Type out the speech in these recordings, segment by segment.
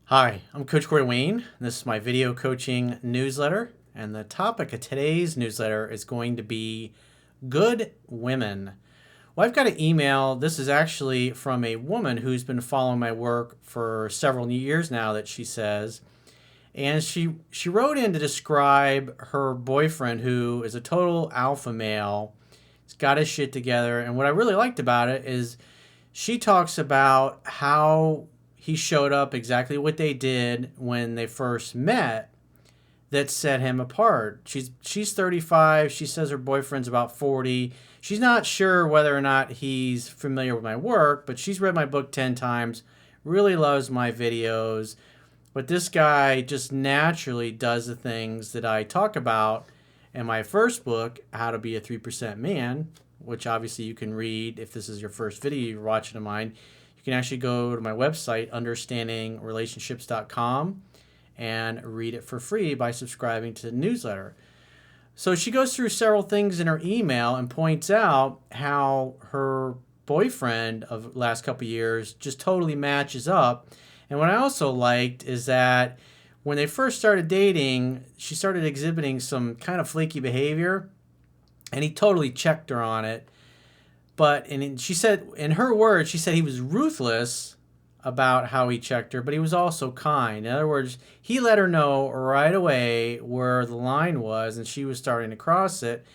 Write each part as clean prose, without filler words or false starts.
Hi, I'm Coach Corey Wayne. This is my video coaching newsletter, and the topic of today's newsletter is going to be good women. Well, I've got an email. This is actually from a woman who's been following my work for several years now, that she says, and she wrote in to describe her boyfriend, who is a total alpha male. He's got his shit together, and what I really liked about it is she talks about how he showed up, exactly what they did when they first met that set him apart. She's 35. She says her boyfriend's about 40. She's not sure whether or not he's familiar with my work, but she's read my book 10 times, really loves my videos. But this guy just naturally does the things that I talk about in my first book, How to Be a 3% Man, which obviously you can read if this is your first video you're watching of mine. You can actually go to my website, understandingrelationships.com, and read it for free by subscribing to the newsletter. So she goes through several things in her email and points out how her boyfriend of the last couple of years just totally matches up. And what I also liked is that when they first started dating, she started exhibiting some kind of flaky behavior, and he totally checked her on it. But she said, in her words, she said he was ruthless about how he checked her, but he was also kind. In other words, he let her know right away where the line was, and she was starting to cross it.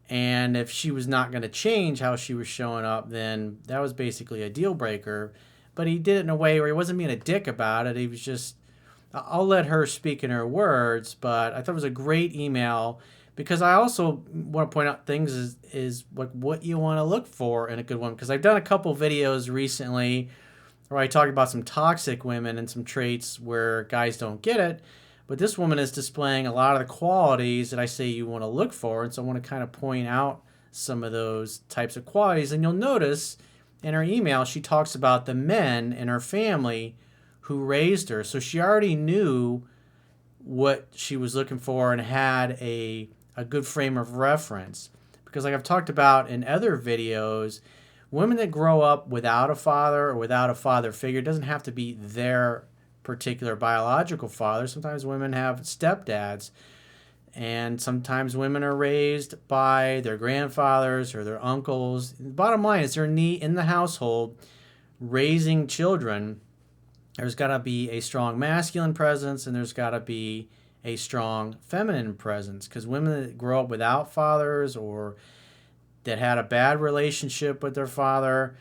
And if she was not going to change how she was showing up, then that was basically a deal breaker. But he did it in a way where he wasn't being a dick about it. He was just, I'll let her speak in her words, but I thought it was a great email, because I also want to point out things is like what you want to look for in a good woman. Because I've done a couple videos recently where I talk about some toxic women and some traits where guys don't get it. But this woman is displaying a lot of the qualities that I say you want to look for. And so I want to kind of point out some of those types of qualities. And you'll notice in her email, she talks about the men in her family who raised her. So she already knew what she was looking for and had a good frame of reference. Because like I've talked about in other videos, women that grow up without a father or without a father figure, it doesn't have to be their particular biological father. Sometimes women have stepdads, and sometimes women are raised by their grandfathers or their uncles. The bottom line is they're in the household raising children. There's got to be a strong masculine presence, and there's got to be a strong feminine presence, because women that grow up without fathers or that had a bad relationship with their father,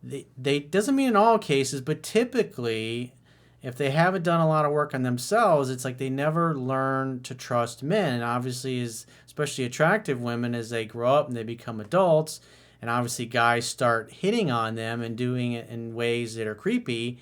they doesn't mean in all cases, but typically if they haven't done a lot of work on themselves, it's like they never learn to trust men. And obviously, especially attractive women, as they grow up and they become adults, and obviously guys start hitting on them and doing it in ways that are creepy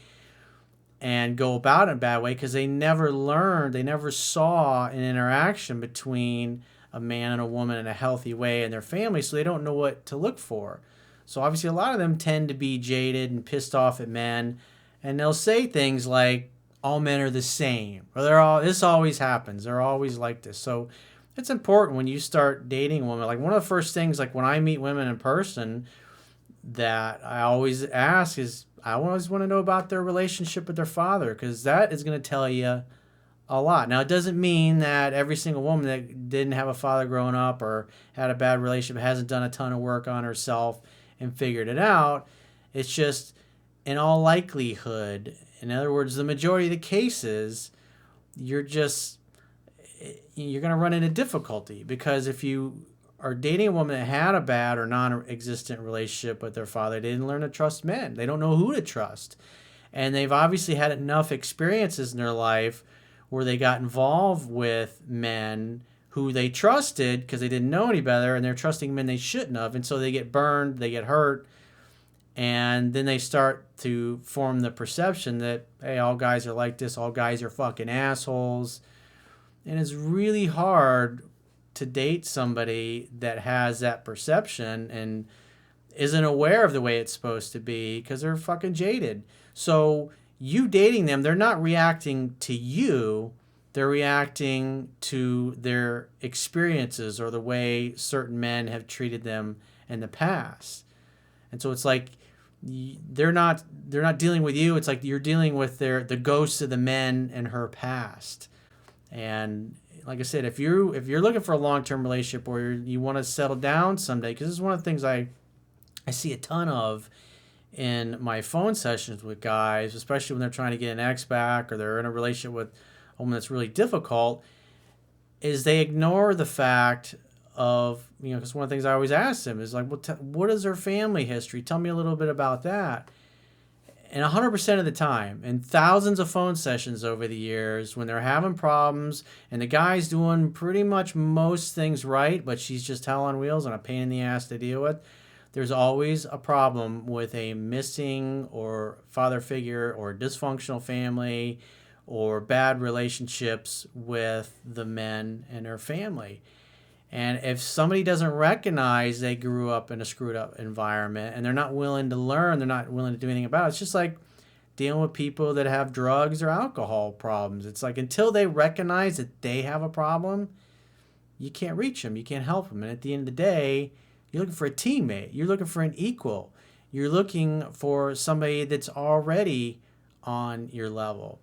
and go about it in a bad way, because they never learned, they never saw an interaction between a man and a woman in a healthy way in their family, so they don't know what to look for. So obviously a lot of them tend to be jaded and pissed off at men, and they'll say things like, all men are the same, or this always happens, they're always like this. So it's important when you start dating a woman, like one of the first things, like when I meet women in person, that I always ask is, I always want to know about their relationship with their father, because that is going to tell you a lot. Now, it doesn't mean that every single woman that didn't have a father growing up or had a bad relationship hasn't done a ton of work on herself and figured it out. It's just, in all likelihood, in other words, the majority of the cases, you're going to run into difficulty, because if you are dating a woman that had a bad or non-existent relationship with their father, they didn't learn to trust men. They don't know who to trust. And they've obviously had enough experiences in their life where they got involved with men who they trusted because they didn't know any better, and they're trusting men they shouldn't have. And so they get burned, they get hurt, and then they start to form the perception that, hey, all guys are like this, all guys are fucking assholes. And it's really hard to date somebody that has that perception and isn't aware of the way it's supposed to be, because they're fucking jaded. So you dating them, they're not reacting to you, they're reacting to their experiences or the way certain men have treated them in the past. And so it's like they're not dealing with you. It's like you're dealing with the ghosts of the men in her past. And like I said, if you're looking for a long-term relationship or you want to settle down someday, because this is one of the things I see a ton of in my phone sessions with guys, especially when they're trying to get an ex back or they're in a relationship with a woman that's really difficult, is they ignore the fact of, because one of the things I always ask them is like, what is her family history? Tell me a little bit about that. And 100% of the time, in thousands of phone sessions over the years, when they're having problems and the guy's doing pretty much most things right, but she's just hell on wheels and a pain in the ass to deal with, there's always a problem with a missing or father figure or dysfunctional family or bad relationships with the men in her family. And if somebody doesn't recognize they grew up in a screwed up environment and they're not willing to learn, they're not willing to do anything about it, it's just like dealing with people that have drugs or alcohol problems. It's like until they recognize that they have a problem, you can't reach them, you can't help them. And at the end of the day, you're looking for a teammate, you're looking for an equal, you're looking for somebody that's already on your level.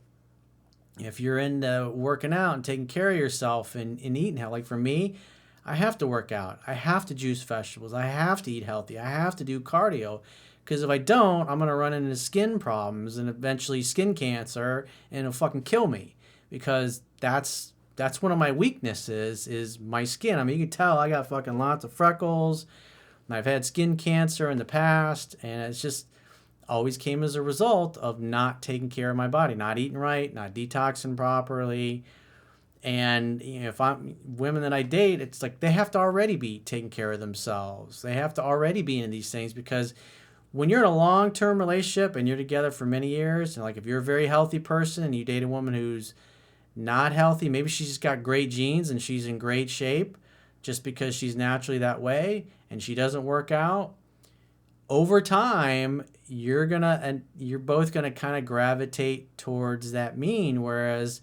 If you're into working out and taking care of yourself and eating healthy, like for me, I have to work out. I have to juice vegetables. I have to eat healthy. I have to do cardio. Because if I don't, I'm going to run into skin problems and eventually skin cancer, and it'll fucking kill me. Because that's one of my weaknesses is my skin. I mean, you can tell I got fucking lots of freckles. And I've had skin cancer in the past. And it's just always came as a result of not taking care of my body. Not eating right, not detoxing properly. And if I'm women that I date, it's like they have to already be taking care of themselves. They have to already be in these things, because when you're in a long-term relationship and you're together for many years, and like if you're a very healthy person and you date a woman who's not healthy, maybe she's just got great genes and she's in great shape just because she's naturally that way and she doesn't work out, over time you're both gonna kind of gravitate towards that mean. Whereas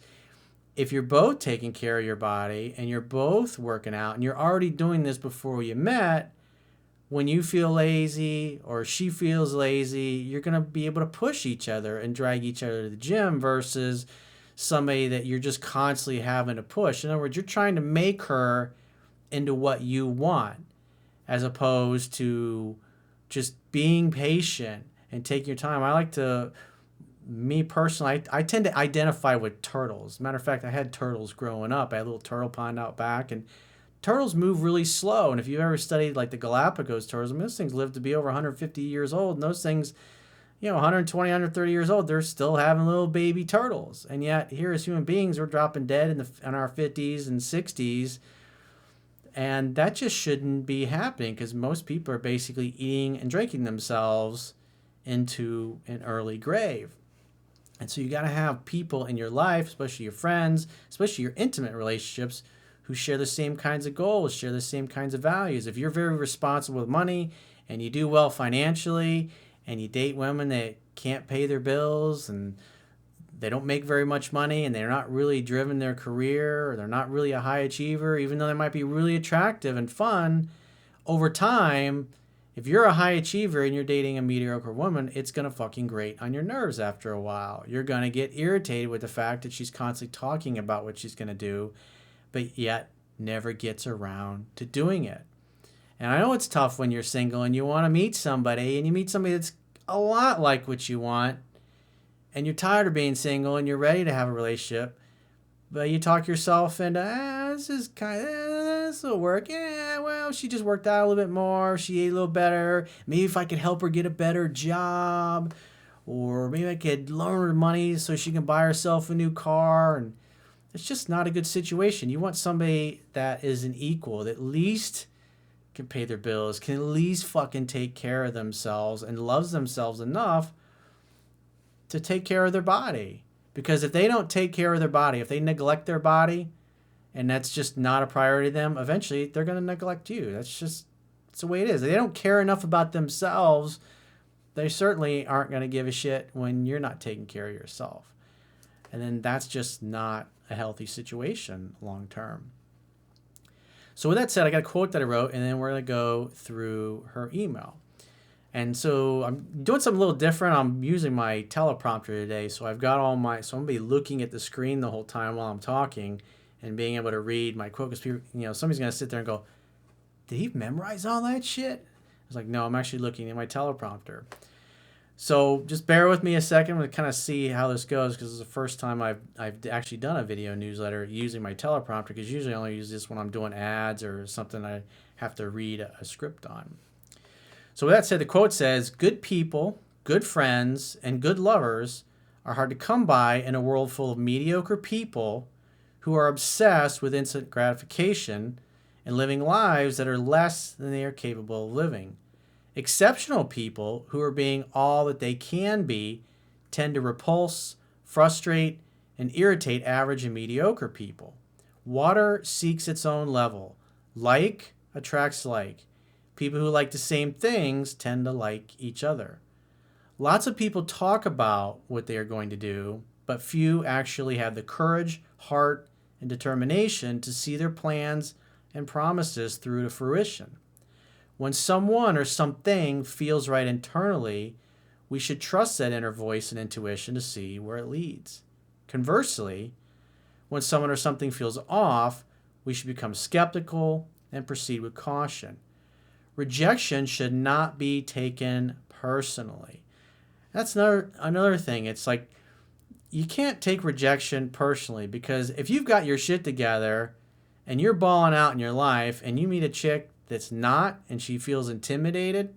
if you're both taking care of your body and you're both working out and you're already doing this before you met, when you feel lazy or she feels lazy, you're going to be able to push each other and drag each other to the gym versus somebody that you're just constantly having to push. In other words, you're trying to make her into what you want, as opposed to just being patient and taking your time. Me personally, I tend to identify with turtles. Matter of fact, I had turtles growing up. I had a little turtle pond out back, and turtles move really slow. And if you've ever studied like the Galapagos turtles, I mean, those things live to be over 150 years old. And those things, 120, 130 years old, they're still having little baby turtles. And yet here as human beings, we're dropping dead in our 50s and 60s. And that just shouldn't be happening, because most people are basically eating and drinking themselves into an early grave. And so you got to have people in your life, especially your friends, especially your intimate relationships, who share the same kinds of goals, share the same kinds of values. If you're very responsible with money and you do well financially and you date women that can't pay their bills and they don't make very much money and they're not really driven their career, or they're not really a high achiever, even though they might be really attractive and fun, over time, if you're a high achiever and you're dating a mediocre woman, it's going to fucking grate on your nerves after a while. You're going to get irritated with the fact that she's constantly talking about what she's going to do, but yet never gets around to doing it. And I know it's tough when you're single and you want to meet somebody, and you meet somebody that's a lot like what you want, and you're tired of being single and you're ready to have a relationship, but you talk yourself into, this will work. Yeah, well, she just worked out a little bit more. She ate a little better. Maybe if I could help her get a better job, or maybe I could loan her money so she can buy herself a new car. And it's just not a good situation. You want somebody that is an equal, that at least can pay their bills, can at least fucking take care of themselves, and loves themselves enough to take care of their body. Because if they don't take care of their body, if they neglect their body, and that's just not a priority to them, eventually they're going to neglect you. It's the way it is. If they don't care enough about themselves, they certainly aren't going to give a shit when you're not taking care of yourself. And then that's just not a healthy situation long term. So with that said, I got a quote that I wrote, and then we're going to go through her email. And so I'm doing something a little different. I'm using my teleprompter today. So I've got all my, so I'm going to be looking at the screen the whole time while I'm talking and being able to read my quote. Because people, somebody's going to sit there and go, did he memorize all that shit? I was like, no, I'm actually looking at my teleprompter. So just bear with me a second to kind of see how this goes, because it's the first time I've actually done a video newsletter using my teleprompter, because usually I only use this when I'm doing ads or something I have to read a script on. So with that said, the quote says, good people, good friends, and good lovers are hard to come by in a world full of mediocre people who are obsessed with instant gratification and living lives that are less than they are capable of living. Exceptional people who are being all that they can be tend to repulse, frustrate, and irritate average and mediocre people. Water seeks its own level. Like attracts like. People who like the same things tend to like each other. Lots of people talk about what they are going to do, but few actually have the courage, heart, and determination to see their plans and promises through to fruition. When someone or something feels right internally, we should trust that inner voice and intuition to see where it leads. Conversely, when someone or something feels off, we should become skeptical and proceed with caution. Rejection should not be taken personally. That's another thing. It's like you can't take rejection personally, because if you've got your shit together and you're balling out in your life and you meet a chick that's not, and she feels intimidated,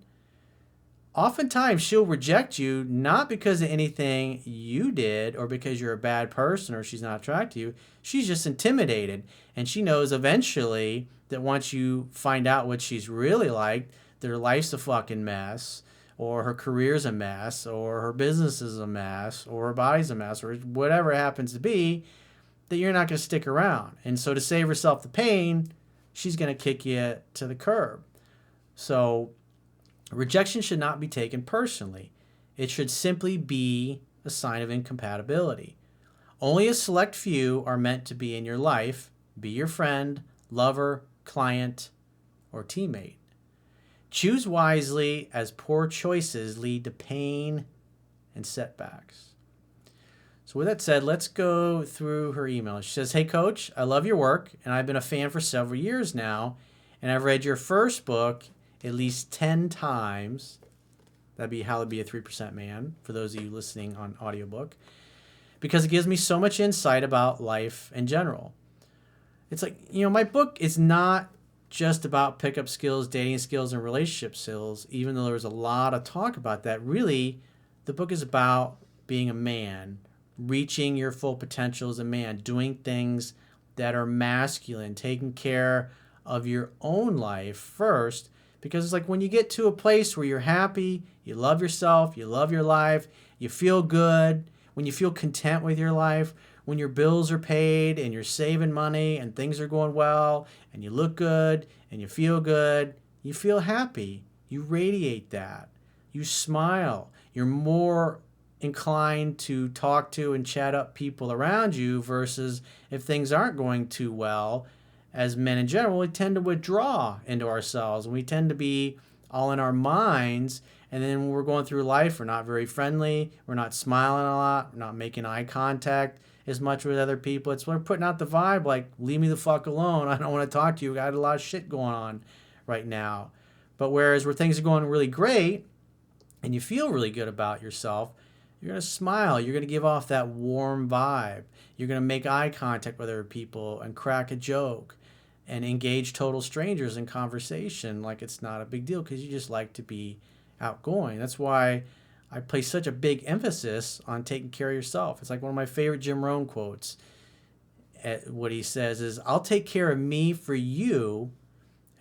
oftentimes she'll reject you not because of anything you did or because you're a bad person or she's not attracted to you. She's just intimidated, and she knows eventually that once you find out what she's really like, that her life's a fucking mess, or her career's a mess, or her business is a mess, or her body's a mess, or whatever it happens to be, that you're not going to stick around. And so to save herself the pain, she's going to kick you to the curb. So rejection should not be taken personally. It should simply be a sign of incompatibility. Only a select few are meant to be in your life, be your friend, lover, client, or teammate. Choose wisely, as poor choices lead to pain and setbacks. So with that said, let's go through her email. She says, hey, Coach, I love your work, and I've been a fan for several years now, and I've read your first book at least 10 times. That'd be How to Be a 3% Man, for those of you listening on audiobook, because it gives me so much insight about life in general. It's like, my book is not just about pickup skills, dating skills, and relationship skills, even though there's a lot of talk about that. Really, the book is about being a man, reaching your full potential as a man, doing things that are masculine, taking care of your own life first, because it's like when you get to a place where you're happy, you love yourself, you love your life, you feel good, when you feel content with your life, when your bills are paid and you're saving money and things are going well and you look good and you feel happy. You radiate that. You smile. You're more inclined to talk to and chat up people around you, versus if things aren't going too well, as men in general, we tend to withdraw into ourselves, and we tend to be all in our minds. And then when we're going through life, we're not very friendly. We're not smiling a lot. We're not making eye contact as much with other people. We're putting out the vibe like, leave me the fuck alone. I don't want to talk to you. I got a lot of shit going on right now. But whereas where things are going really great and you feel really good about yourself, you're going to smile. You're going to give off that warm vibe. You're going to make eye contact with other people and crack a joke and engage total strangers in conversation like it's not a big deal, because you just like to be outgoing. That's why I place such a big emphasis on taking care of yourself. It's like one of my favorite Jim Rohn quotes. What he says is, I'll take care of me for you,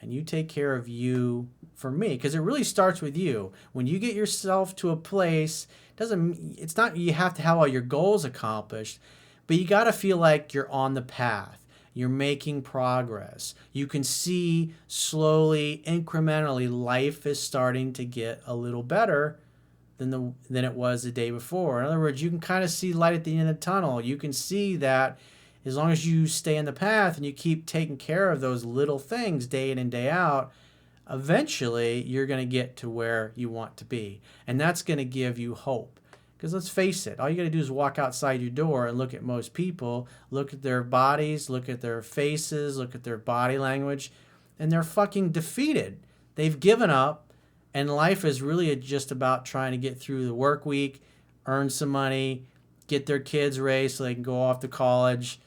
and you take care of you for me. Because it really starts with you. When you get yourself to a place, it's not you have to have all your goals accomplished, but you got to feel like you're on the path. You're making progress. You can see slowly, incrementally, life is starting to get a little better than it was the day before. In other words, you can kind of see light at the end of the tunnel. You can see that as long as you stay in the path and you keep taking care of those little things day in and day out, eventually you're going to get to where you want to be. And that's going to give you hope. Because let's face it, all you got to do is walk outside your door and look at most people, look at their bodies, look at their faces, look at their body language, and they're fucking defeated. They've given up, and life is really just about trying to get through the work week, earn some money, get their kids raised so they can go off to college.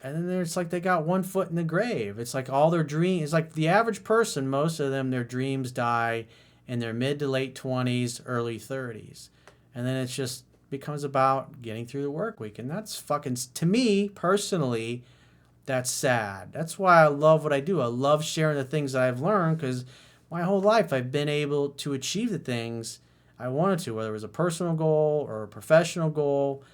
And then it's like they got one foot in the grave. It's like all their dreams, it's like the average person, most of them, their dreams die in their mid to late 20s, early 30s. And then it just becomes about getting through the work week. And that's fucking, to me, personally, that's sad. That's why I love what I do. I love sharing the things that I've learned because my whole life I've been able to achieve the things I wanted to, whether it was a personal goal or a professional goal.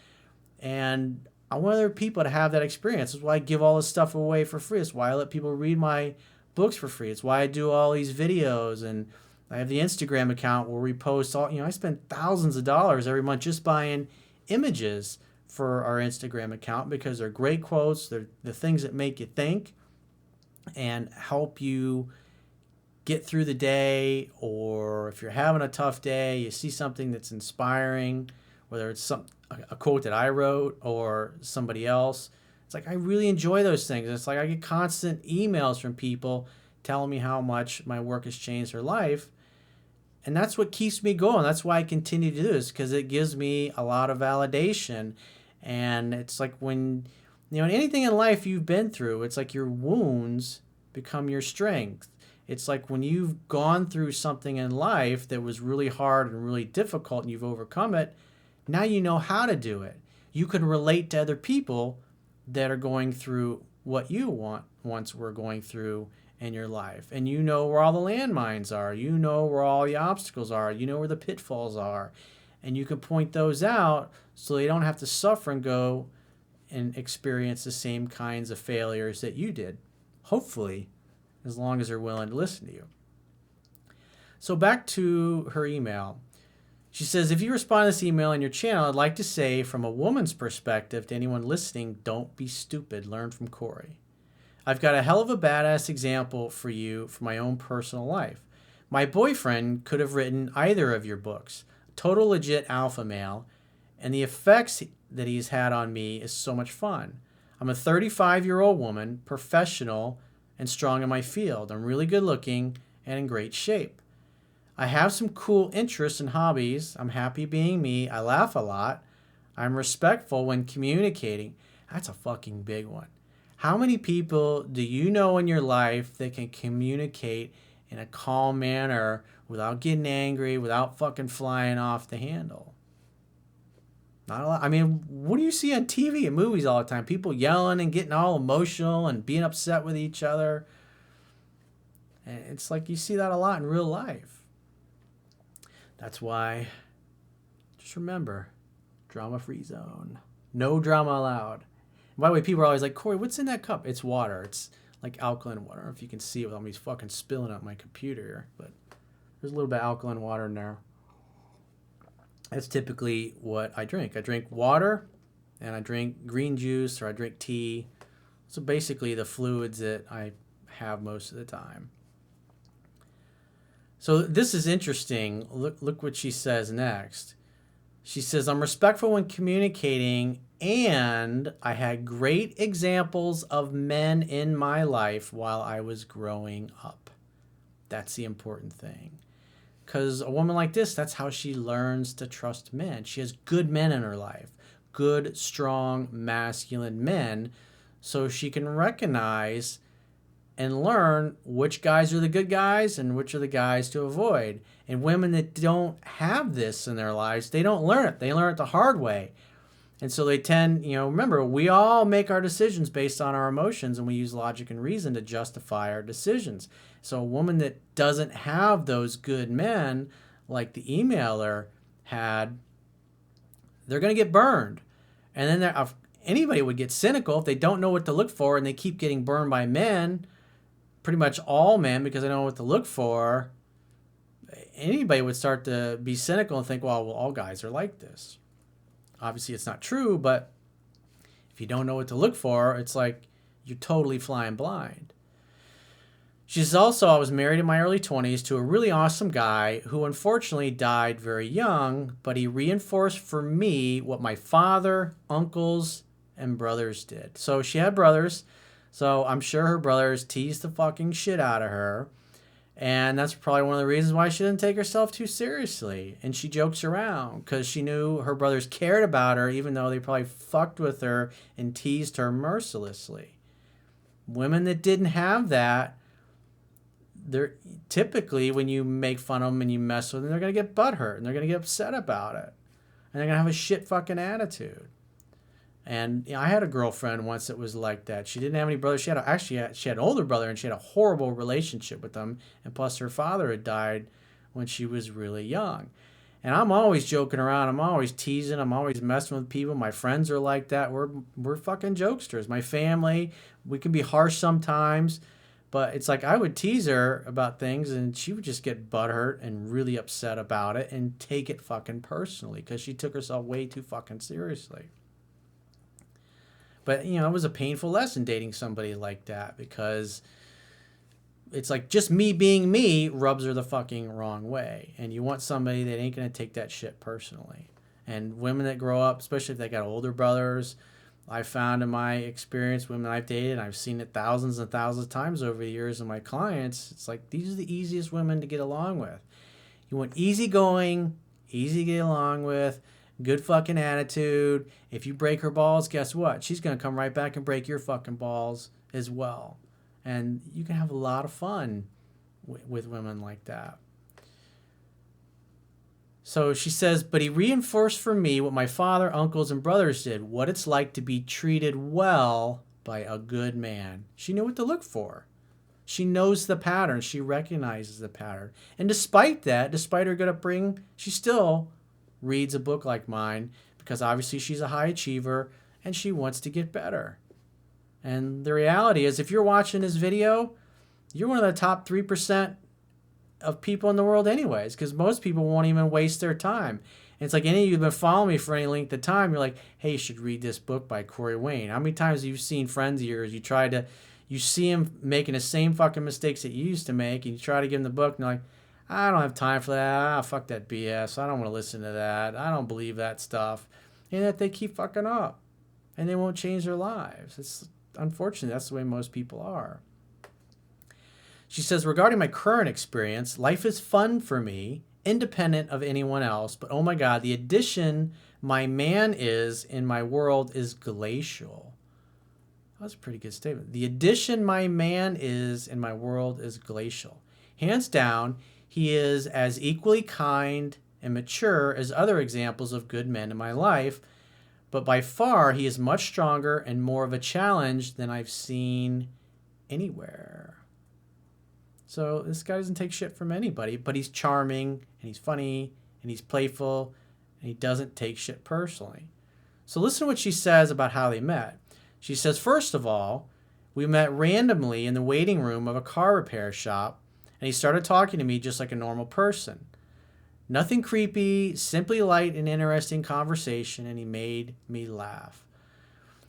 And I want other people to have that experience. That's why I give all this stuff away for free. That's why I let people read my books for free. It's why I do all these videos, and I have the Instagram account where we post all, I spend thousands of dollars every month just buying images for our Instagram account because they're great quotes. They're the things that make you think and help you get through the day, or if you're having a tough day, you see something that's inspiring, whether it's a quote that I wrote or somebody else. It's like I really enjoy those things. It's like I get constant emails from people telling me how much my work has changed their life. And that's what keeps me going. That's why I continue to do this, because it gives me a lot of validation. And it's like when, anything in life you've been through, it's like your wounds become your strength. It's like when you've gone through something in life that was really hard and really difficult and you've overcome it, now you know how to do it. You can relate to other people that are going through what you once were going through in your life. And you know where all the landmines are. You know where all the obstacles are. You know where the pitfalls are. And you can point those out so they don't have to suffer and go and experience the same kinds of failures that you did. Hopefully, as long as they're willing to listen to you. So back to her email. She says, if you respond to this email in your channel, I'd like to say from a woman's perspective to anyone listening, don't be stupid. Learn from Corey. I've got a hell of a badass example for you from my own personal life. My boyfriend could have written either of your books. Total legit alpha male. And the effects that he's had on me is so much fun. I'm a 35-year-old woman, professional, and strong in my field. I'm really good looking and in great shape. I have some cool interests and hobbies. I'm happy being me. I laugh a lot. I'm respectful when communicating. That's a fucking big one. How many people do you know in your life that can communicate in a calm manner without getting angry, without fucking flying off the handle? Not a lot. I mean, what do you see on TV and movies all the time? People yelling and getting all emotional and being upset with each other. And it's like you see that a lot in real life. That's why, just remember, drama-free zone. No drama allowed. And by the way, people are always like, Corey, what's in that cup? It's water. It's like alkaline water. I don't know if you can see it without me fucking spilling out my computer here, but there's a little bit of alkaline water in there. That's typically what I drink. I drink water, and I drink green juice, or I drink tea. So basically the fluids that I have most of the time. So this is interesting. Look what she says next. She says, I'm respectful when communicating, and I had great examples of men in my life while I was growing up. That's the important thing. Because a woman like this, that's how she learns to trust men. She has good men in her life. Good, strong, masculine men. So she can recognize and learn which guys are the good guys and which are the guys to avoid. And women that don't have this in their lives, they don't learn it. They learn it the hard way. And so they tend, remember, we all make our decisions based on our emotions, and we use logic and reason to justify our decisions. So a woman that doesn't have those good men, like the emailer had, they're going to get burned. And then anybody would get cynical if they don't know what to look for and they keep getting burned by men, pretty much all men, because they don't know what to look for. Anybody would start to be cynical and think, well, all guys are like this. Obviously, it's not true, but if you don't know what to look for, it's like you're totally flying blind. She says also, I was married in my early 20s to a really awesome guy who unfortunately died very young, but he reinforced for me what my father, uncles, and brothers did. So she had brothers, so I'm sure her brothers teased the fucking shit out of her. And that's probably one of the reasons why she didn't take herself too seriously. And she jokes around because she knew her brothers cared about her, even though they probably fucked with her and teased her mercilessly. Women that didn't have that, they're typically, when you make fun of them and you mess with them, they're going to get butthurt and they're going to get upset about it. And they're going to have a shit fucking attitude. And I had a girlfriend once that was like that. She didn't have any brothers. She had an older brother, and she had a horrible relationship with them. And plus, her father had died when she was really young. And I'm always joking around. I'm always teasing. I'm always messing with people. My friends are like that. We're fucking jokesters. My family, we can be harsh sometimes. But it's like I would tease her about things, and she would just get butthurt and really upset about it and take it fucking personally because she took herself way too fucking seriously. But, it was a painful lesson dating somebody like that because it's like just me being me rubs her the fucking wrong way. And you want somebody that ain't going to take that shit personally. And women that grow up, especially if they got older brothers, I found in my experience, women I've dated, and I've seen it thousands and thousands of times over the years in my clients, it's like these are the easiest women to get along with. You want easygoing, easy to get along with, good fucking attitude. If you break her balls, guess what? She's going to come right back and break your fucking balls as well. And you can have a lot of fun with women like that. So she says, but he reinforced for me what my father, uncles, and brothers did, what it's like to be treated well by a good man. She knew what to look for. She knows the pattern. She recognizes the pattern. And despite that, despite her good upbringing, she still reads a book like mine because obviously she's a high achiever and she wants to get better. And the reality is, if you're watching this video, you're one of the top 3% of people in the world anyways, because most people won't even waste their time. And it's like any of you have been following me for any length of time, you're like, hey, you should read this book by Corey Wayne. How many times have you seen friends of yours, you see him making the same fucking mistakes that you used to make, and you try to give him the book, and you're like, I don't have time for that. Fuck that BS. I don't want to listen to that. I don't believe that stuff. And that they keep fucking up. And they won't change their lives. It's unfortunate. That's the way most people are. She says, regarding my current experience, life is fun for me, independent of anyone else. But oh my God, the addition my man is in my world is glacial. That's a pretty good statement. The addition my man is in my world is glacial. Hands down, he is as equally kind and mature as other examples of good men in my life, but by far he is much stronger and more of a challenge than I've seen anywhere. So this guy doesn't take shit from anybody, but he's charming and he's funny and he's playful and he doesn't take shit personally. So listen to what she says about how they met. She says, first of all, we met randomly in the waiting room of a car repair shop, and he started talking to me just like a normal person. Nothing creepy, simply light and interesting conversation, and he made me laugh.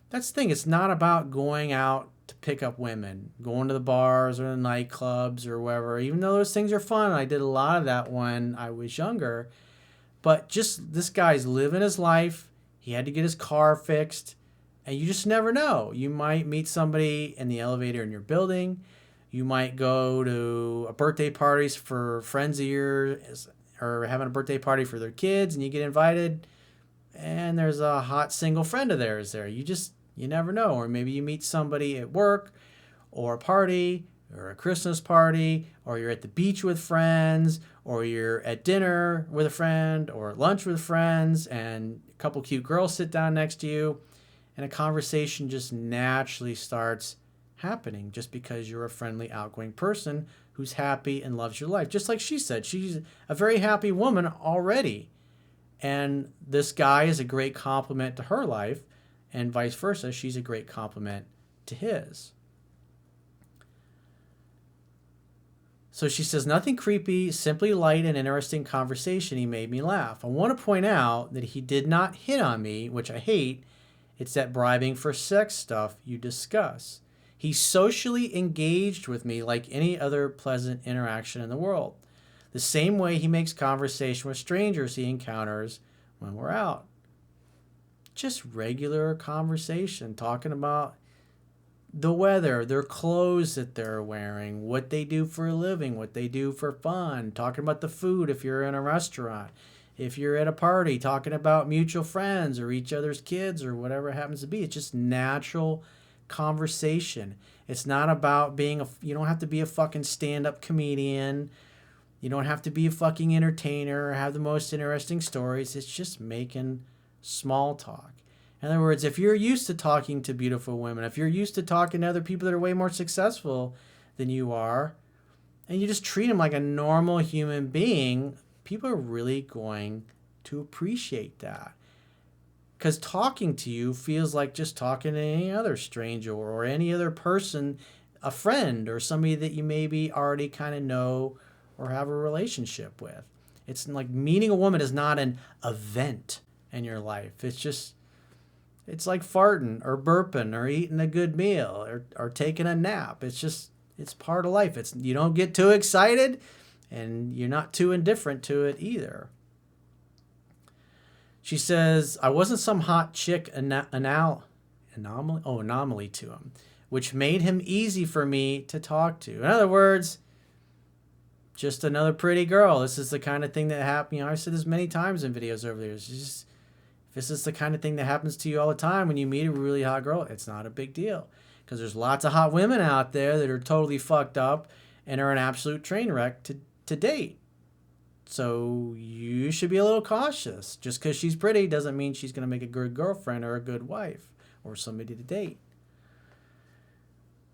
That's the thing. It's not about going out to pick up women, going to the bars or the nightclubs or wherever, even though those things are fun. I did a lot of that when I was younger. But just this guy's living his life. He had to get his car fixed. And you just never know. You might meet somebody in the elevator in your building. You might go to a birthday parties for friends of yours or having a birthday party for their kids and you get invited and there's a hot single friend of theirs there. You never know. Or maybe you meet somebody at work or a party or a Christmas party, or you're at the beach with friends, or you're at dinner with a friend or at lunch with friends and a couple cute girls sit down next to you and a conversation just naturally starts happening just because you're a friendly, outgoing person who's happy and loves your life. Just like she said, she's a very happy woman already. And this guy is a great compliment to her life, and vice versa, she's a great compliment to his. So she says, nothing creepy, simply light and interesting conversation. He made me laugh. I want to point out that he did not hit on me, which I hate. It's that bribing for sex stuff you discuss. He socially engaged with me like any other pleasant interaction in the world, the same way he makes conversation with strangers he encounters when we're out. Just regular conversation, talking about the weather, their clothes that they're wearing, what they do for a living, what they do for fun, talking about the food if you're in a restaurant, if you're at a party, talking about mutual friends or each other's kids or whatever it happens to be. It's just natural conversation. It's not about you don't have to be a fucking stand-up comedian. You don't have to be a fucking entertainer or have the most interesting stories. It's just making small talk. In other words, if you're used to talking to beautiful women, if you're used to talking to other people that are way more successful than you are, and you just treat them like a normal human being, people are really going to appreciate that. Because talking to you feels like just talking to any other stranger or any other person, a friend or somebody that you maybe already kind of know or have a relationship with. It's like meeting a woman is not an event in your life. It's like farting or burping or eating a good meal or taking a nap. It's part of life. You don't get too excited and you're not too indifferent to it either. She says, I wasn't some hot chick anomaly to him, which made him easy for me to talk to. In other words, just another pretty girl. This is the kind of thing that happened. I've said this many times in videos over the years. This is the kind of thing that happens to you all the time when you meet a really hot girl. It's not a big deal because there's lots of hot women out there that are totally fucked up and are an absolute train wreck to date. So you should be a little cautious. Just because she's pretty doesn't mean she's going to make a good girlfriend or a good wife or somebody to date.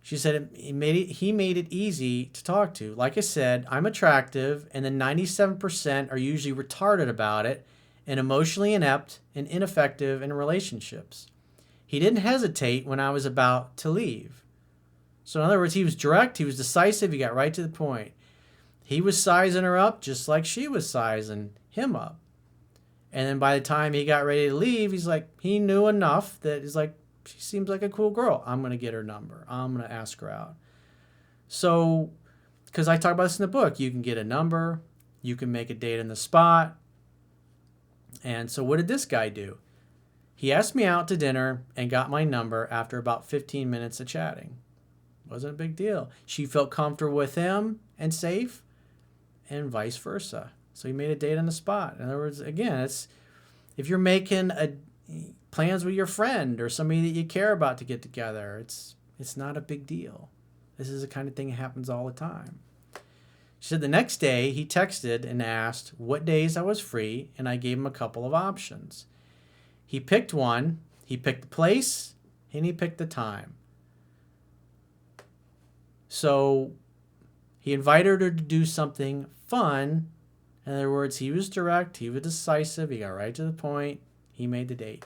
She said he made it easy to talk to. Like I said, I'm attractive, and then 97% are usually retarded about it and emotionally inept and ineffective in relationships. He didn't hesitate when I was about to leave. So in other words, he was direct, he was decisive, he got right to the point. He was sizing her up just like she was sizing him up. And then by the time he got ready to leave, he knew enough that he's like, she seems like a cool girl. I'm going to get her number. I'm going to ask her out. So, because I talk about this in the book, you can get a number, you can make a date on the spot. And so what did this guy do? He asked me out to dinner and got my number after about 15 minutes of chatting. Wasn't a big deal. She felt comfortable with him and safe, and vice versa. So he made a date on the spot. In other words, again, it's if you're making plans with your friend or somebody that you care about to get together, it's not a big deal. This is the kind of thing that happens all the time. She said the next day he texted and asked what days I was free, and I gave him a couple of options. He picked one, he picked the place, and he picked the time. So he invited her to do something fun. In other words, he was direct, he was decisive, he got right to the point, he made the date.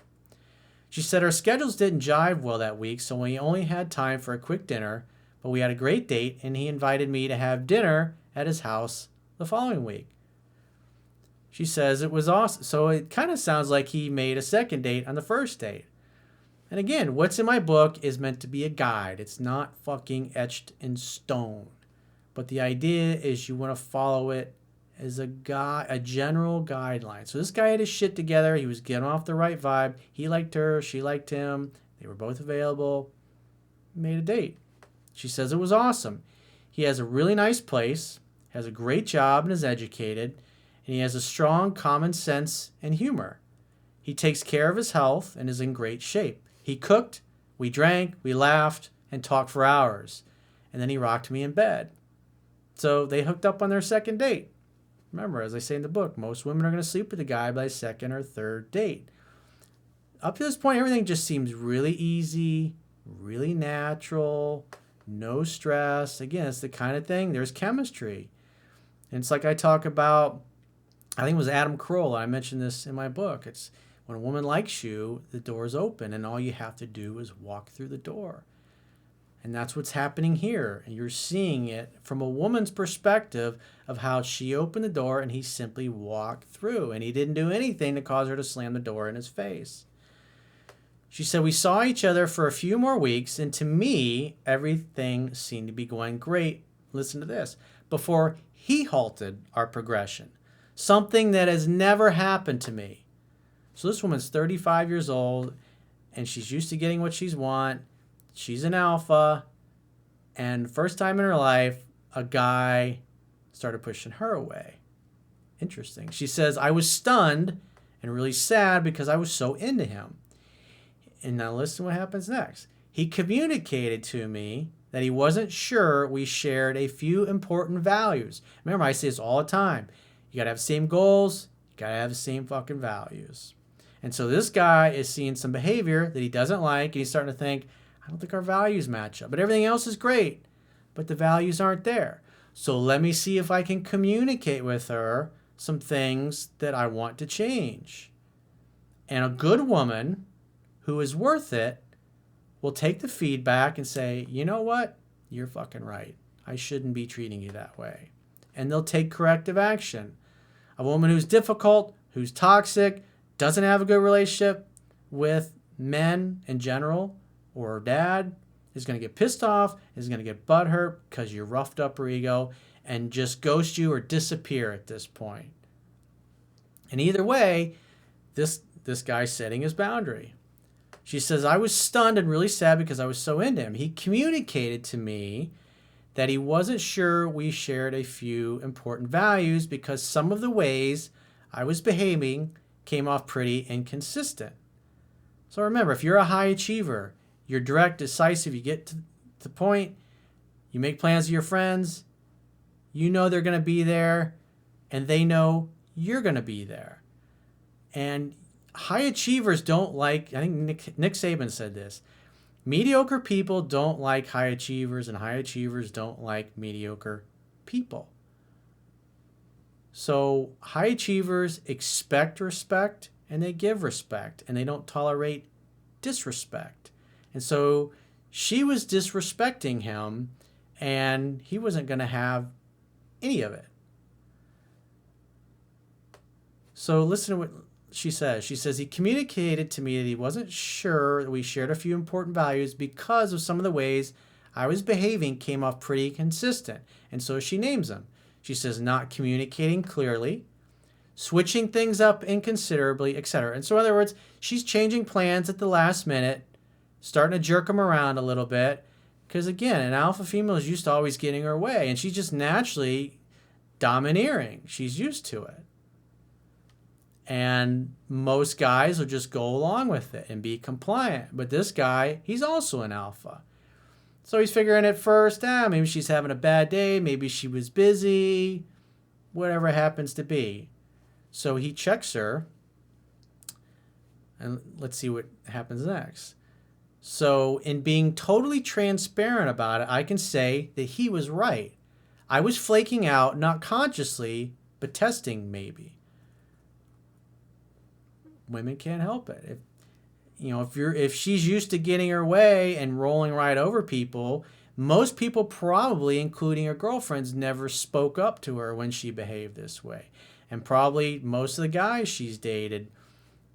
She said our schedules didn't jive well that week, so we only had time for a quick dinner, but we had a great date, and he invited me to have dinner at his house the following week. She says it was awesome. So it kind of sounds like he made a second date on the first date. And again, what's in my book is meant to be a guide. It's not fucking etched in stone. But the idea is you want to follow it as a general guideline. So this guy had his shit together. He was getting off the right vibe. He liked her. She liked him. They were both available. Made a date. She says it was awesome. He has a really nice place, has a great job and is educated, and he has a strong common sense and humor. He takes care of his health and is in great shape. He cooked, we drank, we laughed, and talked for hours. And then he rocked me in bed. So they hooked up on their second date. Remember, as I say in the book, most women are going to sleep with a guy by second or third date. Up to this point, everything just seems really easy, really natural, no stress. Again, it's the kind of thing, there's chemistry. And it's like I talk about, I think it was Adam Carolla, I mentioned this in my book. It's when a woman likes you, the door is open, and all you have to do is walk through the door. And that's what's happening here. And you're seeing it from a woman's perspective of how she opened the door and he simply walked through. And he didn't do anything to cause her to slam the door in his face. She said, we saw each other for a few more weeks, and to me, everything seemed to be going great. Listen to this. Before he halted our progression. Something that has never happened to me. So this woman's 35 years old, and she's used to getting what she's want. She's an alpha, and first time in her life, a guy started pushing her away. Interesting. She says, I was stunned and really sad because I was so into him. And now listen what happens next. He communicated to me that he wasn't sure we shared a few important values. Remember, I say this all the time. You got to have the same goals. You got to have the same fucking values. And so this guy is seeing some behavior that he doesn't like, and he's starting to think, I don't think our values match up. But everything else is great, but the values aren't there. So let me see if I can communicate with her some things that I want to change. And a good woman who is worth it will take the feedback and say, you know what? You're fucking right. I shouldn't be treating you that way. And they'll take corrective action. A woman who's difficult, who's toxic, doesn't have a good relationship with men in general, or her dad, is going to get pissed off, is going to get butthurt because you roughed up her ego, and just ghost you or disappear at this point. And either way, this guy's setting his boundary. She says, I was stunned and really sad because I was so into him. He communicated to me that he wasn't sure we shared a few important values because some of the ways I was behaving came off pretty inconsistent. So remember, if you're a high achiever, you're direct, decisive, you get to the point, you make plans with your friends, you know they're going to be there, and they know you're going to be there. And high achievers don't like, I think Nick Saban said this, mediocre people don't like high achievers, and high achievers don't like mediocre people. So high achievers expect respect, and they give respect, and they don't tolerate disrespect. And so she was disrespecting him, and he wasn't going to have any of it. So listen to what she says. She says, he communicated to me that he wasn't sure that we shared a few important values because of some of the ways I was behaving came off pretty consistent. And so she names them. She says, not communicating clearly, switching things up inconsiderably, etc. And so in other words, she's changing plans at the last minute, starting to jerk them around a little bit. Because again, an alpha female is used to always getting her way, and she's just naturally domineering. She's used to it. And most guys will just go along with it and be compliant. But this guy, he's also an alpha. So he's figuring at first, maybe she's having a bad day, maybe she was busy, whatever it happens to be. So he checks her, and let's see what happens next. So in being totally transparent about it, I can say that he was right. I was flaking out, not consciously, but testing maybe. Women can't help it. If she's used to getting her way and rolling right over people, most people probably, including her girlfriends, never spoke up to her when she behaved this way. And probably most of the guys she's dated,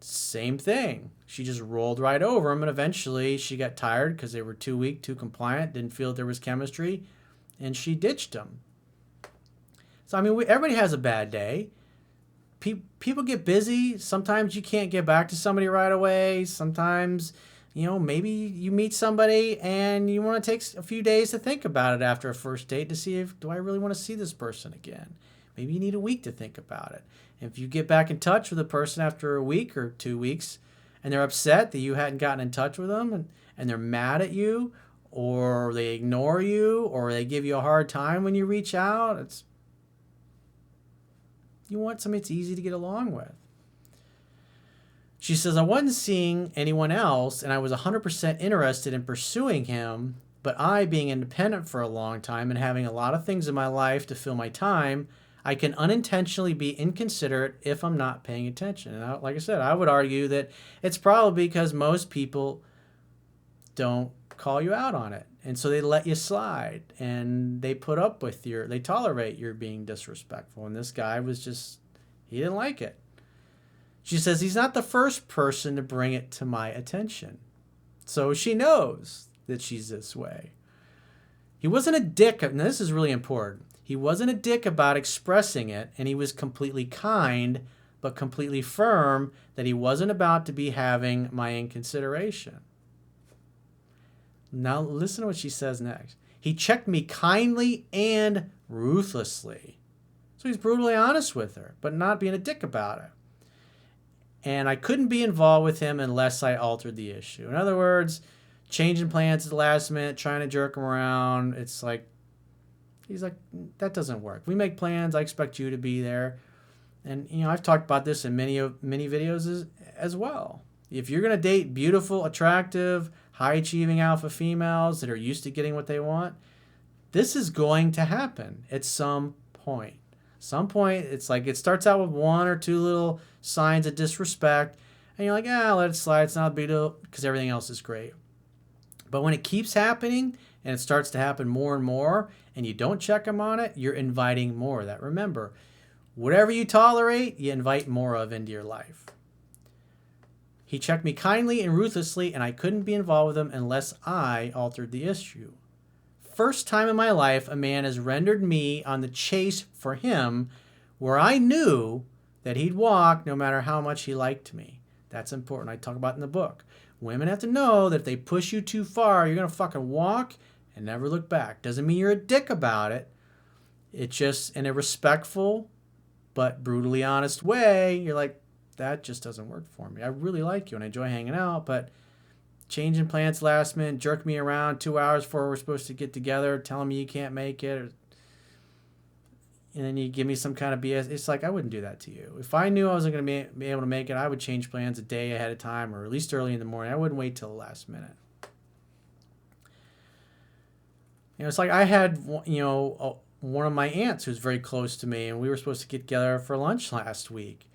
same thing. She just rolled right over them, and eventually she got tired because they were too weak, too compliant, didn't feel there was chemistry, and she ditched them. So, everybody has a bad day. People get busy. Sometimes you can't get back to somebody right away. Sometimes, maybe you meet somebody and you want to take a few days to think about it after a first date to see do I really want to see this person again? Maybe you need a week to think about it. If you get back in touch with a person after a week or 2 weeks and they're upset that you hadn't gotten in touch with them and they're mad at you, or they ignore you, or they give you a hard time when you reach out, you want somebody that's easy to get along with. She says, I wasn't seeing anyone else, and I was 100% interested in pursuing him, but I, being independent for a long time and having a lot of things in my life to fill my time, I can unintentionally be inconsiderate if I'm not paying attention. And like I said, I would argue that it's probably because most people don't call you out on it. And so they let you slide, and they put up with they tolerate your being disrespectful. And this guy he didn't like it. She says, he's not the first person to bring it to my attention. So she knows that she's this way. He wasn't a dick, and this is really important. He wasn't a dick about expressing it, and he was completely kind, but completely firm that he wasn't about to be having my inconsideration. Now listen to what she says next. He checked me kindly and ruthlessly. So he's brutally honest with her, but not being a dick about it. And I couldn't be involved with him unless I altered the issue. In other words, changing plans at the last minute, trying to jerk him around. It's like, he's like, that doesn't work. We make plans. I expect you to be there. And, you know, I've talked about this in many videos as well. If you're going to date beautiful, attractive, high-achieving alpha females that are used to getting what they want, this is going to happen at some point. Some point, it's like it starts out with one or two little signs of disrespect, and you're like, let it slide. It's not a big deal because everything else is great. But when it keeps happening and it starts to happen more and more, and you don't check them on it, you're inviting more of that. Remember, whatever you tolerate, you invite more of into your life. He checked me kindly and ruthlessly, and I couldn't be involved with him unless I altered the issue. First time in my life a man has rendered me on the chase for him where I knew that he'd walk no matter how much he liked me. That's important. I talk about it in the book. Women have to know that if they push you too far, you're going to fucking walk and never look back. Doesn't mean you're a dick about it. It's just in a respectful but brutally honest way. You're like, that just doesn't work for me. I really like you and I enjoy hanging out, but changing plans last minute, jerk me around 2 hours before we're supposed to get together, telling me you can't make it, and then you give me some kind of BS. It's like, I wouldn't do that to you. If I knew I wasn't going to be able to make it, I would change plans a day ahead of time or at least early in the morning. I wouldn't wait till the last minute. You know, it's like I had, one of my aunts who's very close to me, and we were supposed to get together for lunch last week.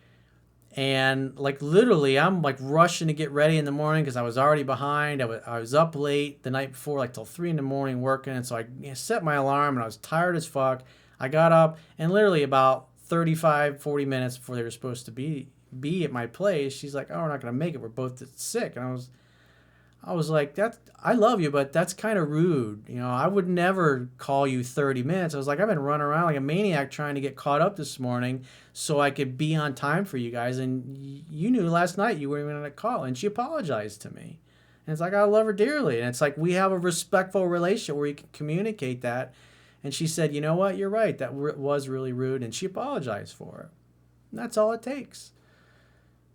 And like literally, I'm like rushing to get ready in the morning because I was already behind. I was up late the night before, like till 3 a.m. working. And so I set my alarm and I was tired as fuck. I got up and literally about 40 minutes before they were supposed to be at my place, she's like, "Oh, we're not going to make it. We're both sick." And I was like, I love you, but that's kind of rude. You know, I would never call you 30 minutes. I was like, I've been running around like a maniac trying to get caught up this morning so I could be on time for you guys. And you knew last night you weren't even going to call. And she apologized to me. And it's like, I love her dearly. And it's like, we have a respectful relationship where you can communicate that. And she said, you know what? You're right. That was really rude. And she apologized for it. And that's all it takes.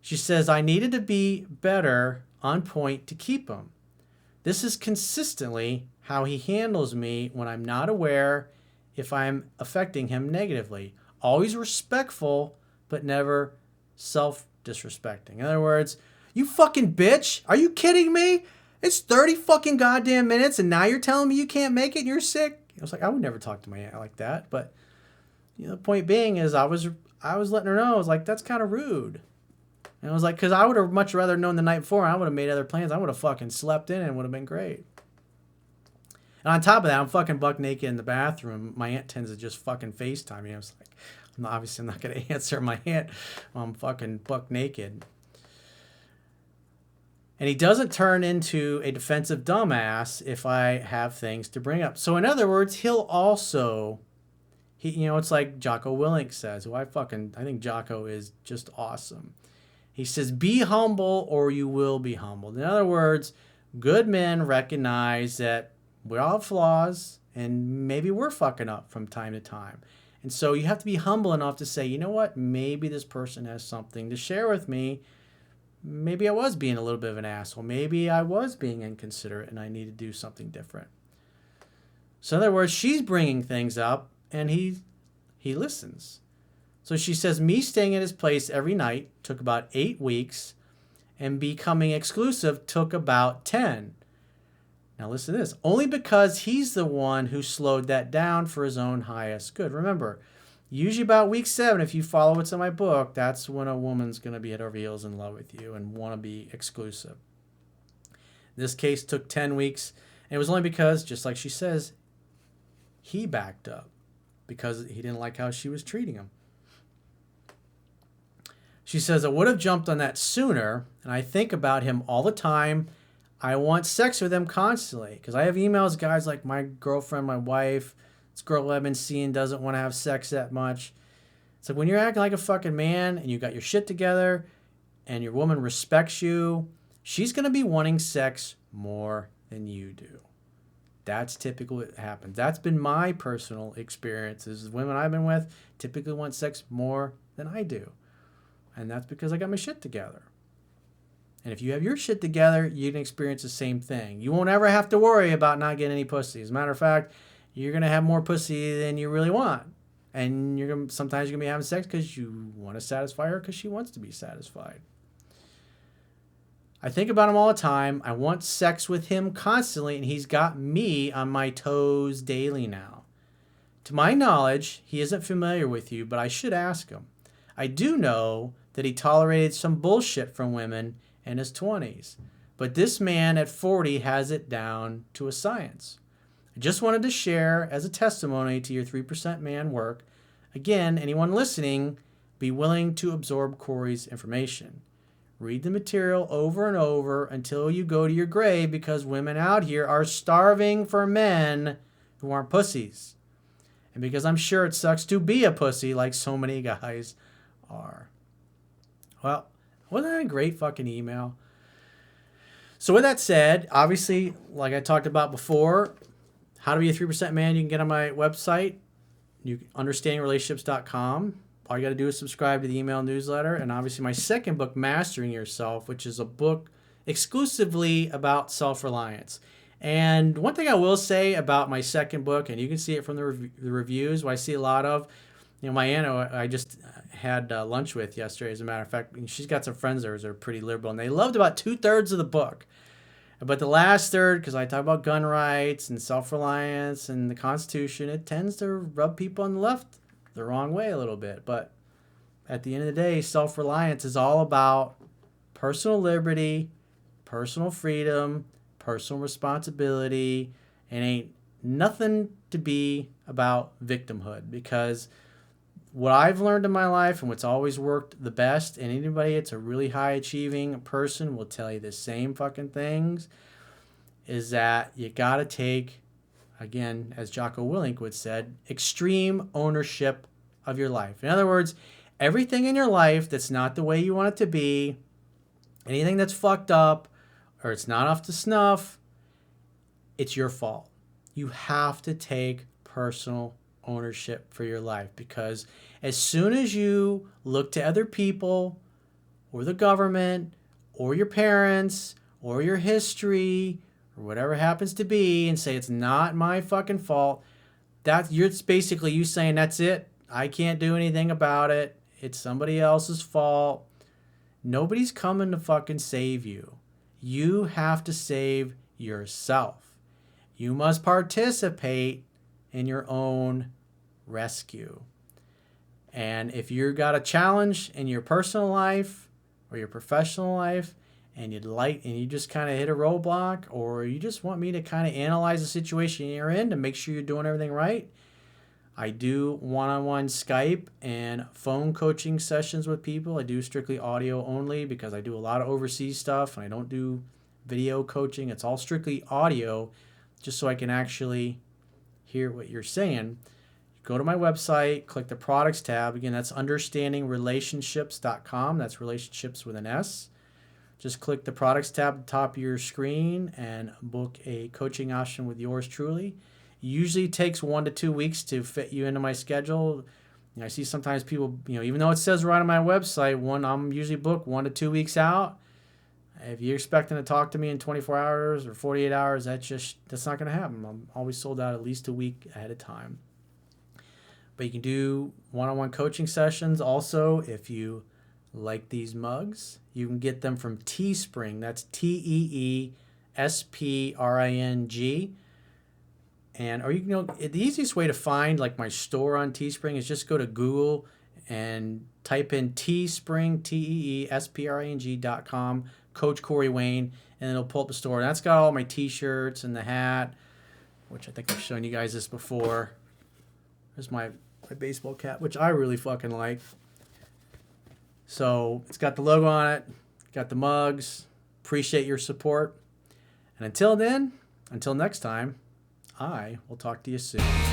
She says, I needed to be better on point to keep him. This is consistently how he handles me when I'm not aware if I'm affecting him negatively. Always respectful, but never self-disrespecting. In other words, you fucking bitch, are you kidding me? It's 30 fucking goddamn minutes and now you're telling me you can't make it and you're sick? I was like, I would never talk to my aunt like that. But the point being is I was letting her know, I was like, that's kind of rude. And I was like, because I would have much rather known the night before. I would have made other plans. I would have fucking slept in and it would have been great. And on top of that, I'm fucking buck naked in the bathroom. My aunt tends to just fucking Facetime me. I was like, I'm not going to answer my aunt while I'm fucking buck naked. And he doesn't turn into a defensive dumbass if I have things to bring up. So in other words, he'll also, it's like Jocko Willink says, who I think Jocko is just awesome. He says, be humble or you will be humbled. In other words, good men recognize that we all have flaws and maybe we're fucking up from time to time. And so you have to be humble enough to say, you know what? Maybe this person has something to share with me. Maybe I was being a little bit of an asshole. Maybe I was being inconsiderate and I need to do something different. So in other words, she's bringing things up and he listens. So she says, me staying at his place every night took about 8 weeks, and becoming exclusive took about 10. Now listen to this. Only because he's the one who slowed that down for his own highest good. Remember, usually about week 7, if you follow what's in my book, that's when a woman's going to be head over heels in love with you and want to be exclusive. This case took 10 weeks, and it was only because, just like she says, he backed up because he didn't like how she was treating him. She says, I would have jumped on that sooner, and I think about him all the time. I want sex with him constantly. Because I have emails, guys like my girlfriend, my wife, this girl I've been seeing doesn't want to have sex that much. It's like when you're acting like a fucking man and you got your shit together and your woman respects you, she's going to be wanting sex more than you do. That's typically what happens. That's been my personal experience. Is women I've been with typically want sex more than I do. And that's because I got my shit together. And if you have your shit together, you can experience the same thing. You won't ever have to worry about not getting any pussy. As a matter of fact, you're going to have more pussy than you really want. And sometimes you're going to be having sex because you want to satisfy her because she wants to be satisfied. I think about him all the time. I want sex with him constantly, and he's got me on my toes daily now. To my knowledge, he isn't familiar with you, but I should ask him. I do know that he tolerated some bullshit from women in his 20s, but this man at 40 has it down to a science. I just wanted to share as a testimony to your 3% man work. Again, anyone listening, be willing to absorb Corey's information. Read the material over and over until you go to your grave, because women out here are starving for men who aren't pussies. And because I'm sure it sucks to be a pussy like so many guys are. Well, wasn't that a great fucking email? So with that said, obviously, like I talked about before, how to be a 3% man, you can get on my website, understandingrelationships.com. All you got to do is subscribe to the email newsletter. And obviously my second book, Mastering Yourself, which is a book exclusively about self-reliance. And one thing I will say about my second book, and you can see it from the reviews, what I see a lot of, my aunt I just had lunch with yesterday, as a matter of fact, she's got some friends there that are pretty liberal, and they loved about 2/3 of the book. But the last third, because I talk about gun rights and self-reliance and the Constitution, it tends to rub people on the left the wrong way a little bit. But at the end of the day, self-reliance is all about personal liberty, personal freedom, personal responsibility, and ain't nothing to be about victimhood. Because what I've learned in my life and what's always worked the best, and anybody that's a really high achieving person will tell you the same fucking things, is that you got to take, again, as Jocko Willink would said, extreme ownership of your life. In other words, everything in your life that's not the way you want it to be, anything that's fucked up or it's not up to snuff, it's your fault. You have to take personal ownership for your life, because as soon as you look to other people or the government or your parents or your history or whatever it happens to be and say it's not my fucking fault, it's basically you saying that's it, I can't do anything about it, it's somebody else's fault. Nobody's coming to fucking save you. You have to save yourself. You must participate in your own rescue. And if you got a challenge in your personal life or your professional life, and you just kind of hit a roadblock, or you just want me to kind of analyze the situation you're in to make sure you're doing everything right, I do one-on-one Skype and phone coaching sessions with people. I do strictly audio only because I do a lot of overseas stuff and I don't do video coaching. It's all strictly audio, just so I can actually hear what you're saying. Go to my website, click the products tab. Again, that's understandingrelationships.com. That's relationships with an S. Just click the products tab at the top of your screen and book a coaching option with yours truly. Usually takes 1 to 2 weeks to fit you into my schedule. I see sometimes people, even though it says right on my website, I'm usually booked 1 to 2 weeks out. If you're expecting to talk to me in 24 hours or 48 hours, that's not going to happen. I'm always sold out at least a week ahead of time. But you can do one-on-one coaching sessions. Also, if you like these mugs, you can get them from Teespring. That's Teespring. The easiest way to find like my store on Teespring is just go to Google and type in Teespring, Teespring.com, Coach Corey Wayne, and it'll pull up the store. And that's got all my t-shirts and the hat, which I think I've shown you guys this before. There's my baseball cap, which I really fucking like. So it's got the logo on it, got the mugs. Appreciate your support. And until then, until next time, I will talk to you soon.